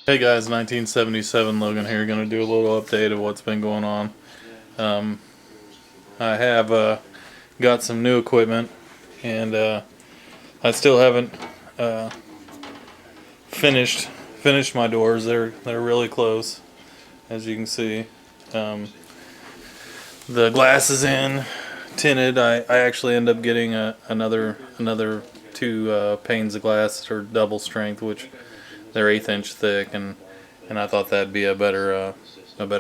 Hey guys, 1977 Logan here. Going to do a little update of what's been going on. Um, I have got some new equipment, and I still haven't uh, finished my doors. They're really close, as you can see. Um, the glass is in, tinted. I actually end up getting another two panes of glass that are double strength, which they're 1/8 inch thick, and I thought that'd be a better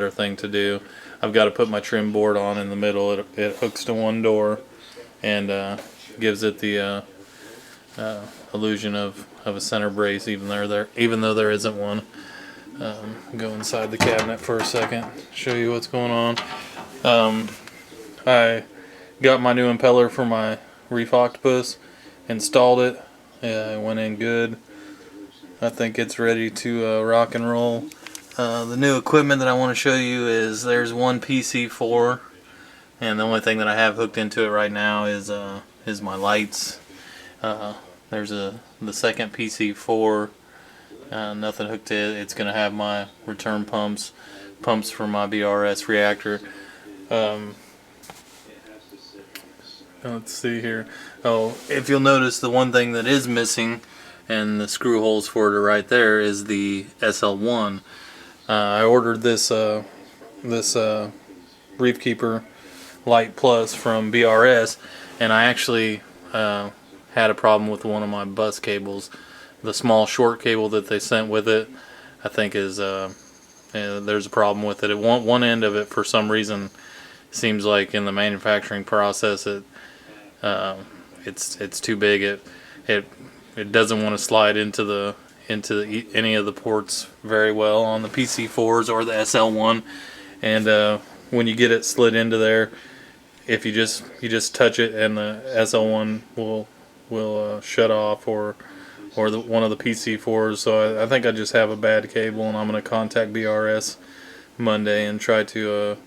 thing to do. I've got to put my trim board on in the middle. It hooks to one door and gives it the illusion of a center brace, even though there isn't one. Go inside the cabinet for a second, show you what's going on. I got my new impeller for my Reef Octopus, installed it. It went in good. I think it's ready to rock and roll. The new equipment that I want to show you is there's one PC4, and the only thing that I have hooked into it right now is my lights. There's the second PC4, nothing hooked to it. It's gonna have my return pumps for my BRS reactor. Let's see here. Oh, if you'll notice, the one thing that is missing, and the screw holes for it are right there, is the SL1. I ordered this Reef Keeper Light Plus from BRS, and I actually had a problem with one of my bus cables. The small short cable that they sent with it, I think is there's a problem with it. One end of it, for some reason, seems like in the manufacturing process it's too big. It doesn't want to slide into any of the ports very well on the PC4s or the SL1, and when you get it slid into there, if you just touch it, and the SL1 will shut off, or one of the PC4s. So I think I just have a bad cable, and I'm going to contact BRS Monday and try to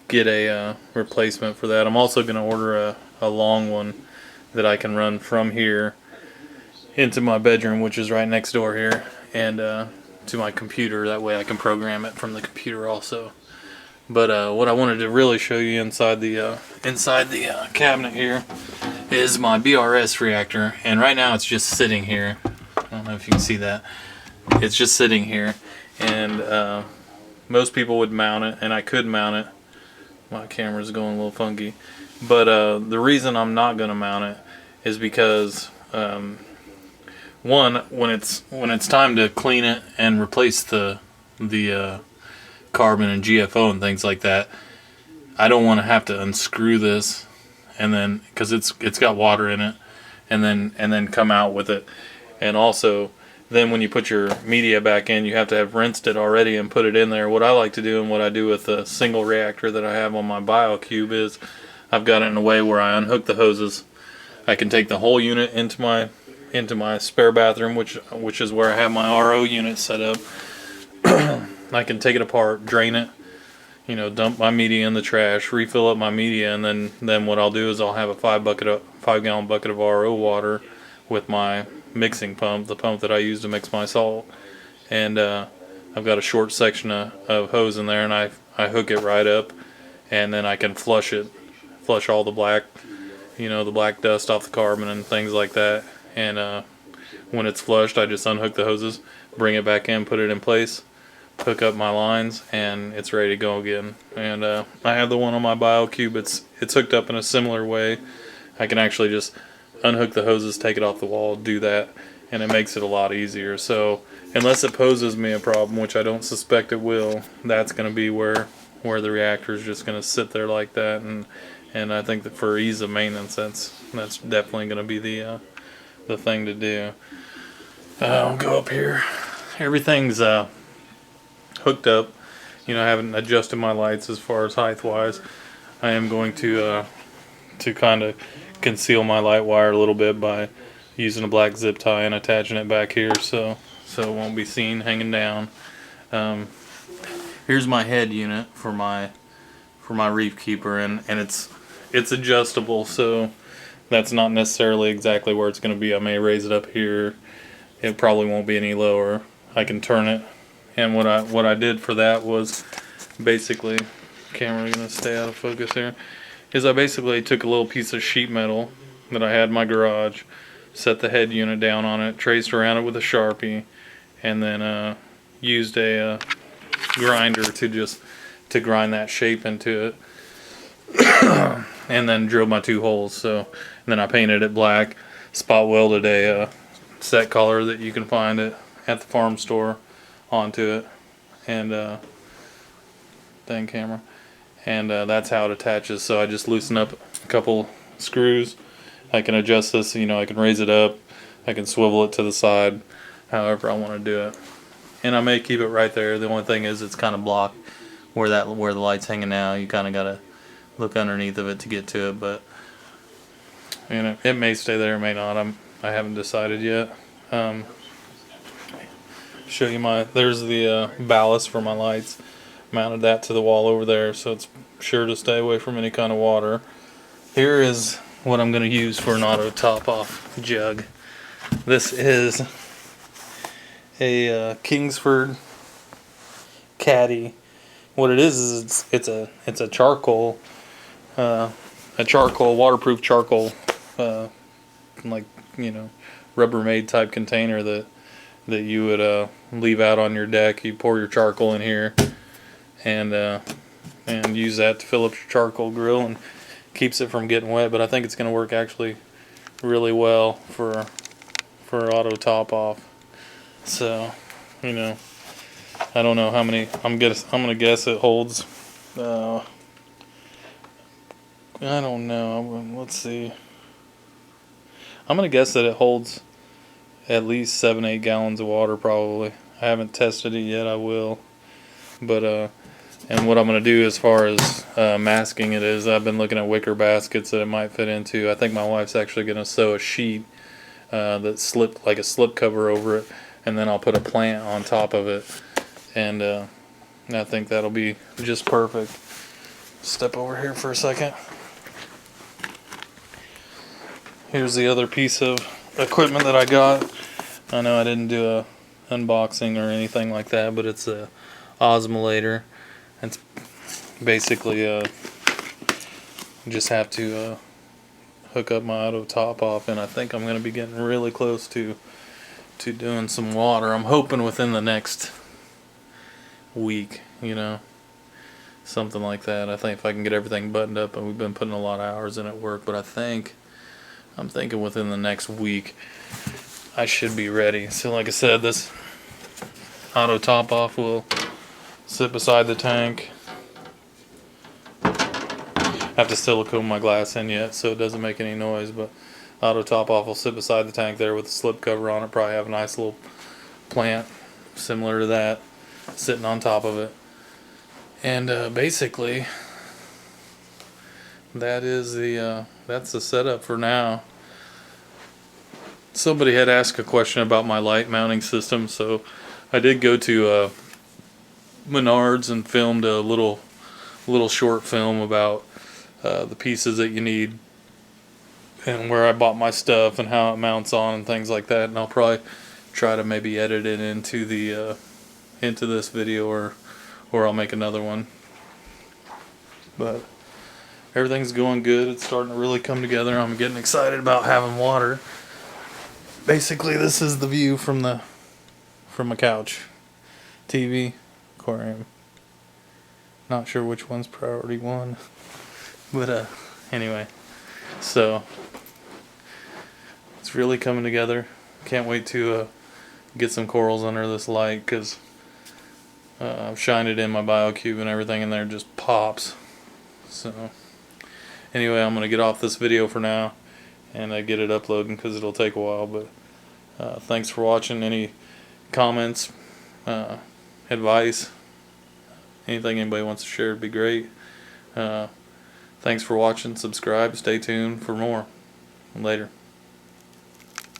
get a replacement for that. I'm also going to order a long one that I can run from here into my bedroom, which is right next door here, and to my computer. That way I can program it from the computer also. But what I wanted to really show you inside the cabinet here is my BRS reactor, and right now it's just sitting here. I don't know if you can see that. It's just sitting here, and most people would mount it, and I could mount it. My camera's going a little funky, but the reason I'm not going to mount it is because one, when it's time to clean it and replace the carbon and GFO and things like that, I don't want to have to unscrew this, and then, because it's got water in it, and then come out with it. And also, then when you put your media back in, you have to have rinsed it already and put it in there. What I like to do, and what I do with the single reactor that I have on my BioCube, is I've got it in a way where I unhook the hoses. I can take the whole unit into my spare bathroom, which is where I have my RO unit set up. I can take it apart, drain it, dump my media in the trash, refill up my media, and then what I'll do is I'll have a 5-gallon bucket of RO water with my mixing pump, the pump that I use to mix my salt, and I've got a short section of hose in there, and I hook it right up, and then I can flush all the black, the black dust off the carbon and things like that. And when it's flushed, I just unhook the hoses, bring it back in, put it in place, hook up my lines, and it's ready to go again. And I have the one on my BioCube. It's hooked up in a similar way. I can actually just unhook the hoses, take it off the wall, do that, and it makes it a lot easier. So unless it poses me a problem, which I don't suspect it will, that's going to be where the reactor is just going to sit there like that. And I think that for ease of maintenance, that's definitely going to be the thing to do. I'll go up here. Everything's hooked up. I haven't adjusted my lights as far as height wise. I am going to kind of conceal my light wire a little bit by using a black zip tie and attaching it back here, so it won't be seen hanging down. Here's my head unit for my Reef Keeper, and it's adjustable, so that's not necessarily exactly where it's going to be. I may raise it up here. It probably won't be any lower. I can turn it And what I did for that was basically, camera gonna stay out of focus here, is I basically took a little piece of sheet metal that I had in my garage, set the head unit down on it, traced around it with a Sharpie, and then used a grinder to grind that shape into it. And then drilled my 2 holes. So, and then I painted it black, spot welded a set collar that you can find at the farm store onto it, and thing camera, and that's how it attaches. So I just loosen up a couple screws. I can adjust this, you know, I can raise it up, I can swivel it to the side, however I want to do it. And I may keep it right there. The only thing is it's kind of blocked where the light's hanging now. You kind of gotta look underneath of it to get to it, but you know, it may stay there, it may not. I haven't decided yet. Show you there's the ballast for my lights. Mounted that to the wall over there, so it's sure to stay away from any kind of water. Here is what I'm going to use for an auto top off jug. This is a Kingsford Caddy. What it is it's a charcoal, waterproof charcoal, like, you know, Rubbermaid type container that you would leave out on your deck. You pour your charcoal in here, and use that to fill up your charcoal grill, and keeps it from getting wet. But I think it's going to work actually really well for auto top off. So, you know, I don't know how many. I'm gonna guess it holds. I don't know. Let's see. I'm gonna guess that it holds at least 7-8 gallons of water probably. I haven't tested it yet. I will. But and what I'm gonna do as far as masking it is, I've been looking at wicker baskets that it might fit into. I think my wife's actually gonna sew a sheet that's like a slip cover over it, and then I'll put a plant on top of it, and I think that'll be just perfect. Step over here for a second. Here's the other piece of equipment that I got. I know I didn't do a unboxing or anything like that, but it's a osmolator. It's basically just have to hook up my auto top off, and I think I'm going to be getting really close to doing some water. I'm hoping within the next week, you know, something like that. I think if I can get everything buttoned up, and we've been putting a lot of hours in at work, but I'm thinking within the next week I should be ready. So like I said, this auto top off will sit beside the tank. I have to silicone my glass in yet, so it doesn't make any noise, but auto top off will sit beside the tank there with a slip cover on it. Probably have a nice little plant similar to that sitting on top of it. And basically that's the setup for now. Somebody had asked a question about my light mounting system, so I did go to Menards and filmed a little short film about the pieces that you need and where I bought my stuff and how it mounts on and things like that. And I'll probably try to maybe edit it into this video, or I'll make another one. But everything's going good. It's starting to really come together. I'm getting excited about having water. Basically, this is the view from a couch, TV, aquarium. Not sure which one's priority one, but anyway, so it's really coming together. Can't wait to get some corals under this light, because I've shined it in my BioCube and everything in there just pops. So anyway, I'm gonna get off this video for now and get it uploading, because it'll take a while. But thanks for watching. Any comments, advice, anything anybody wants to share would be great. Thanks for watching. Subscribe. Stay tuned for more. Later.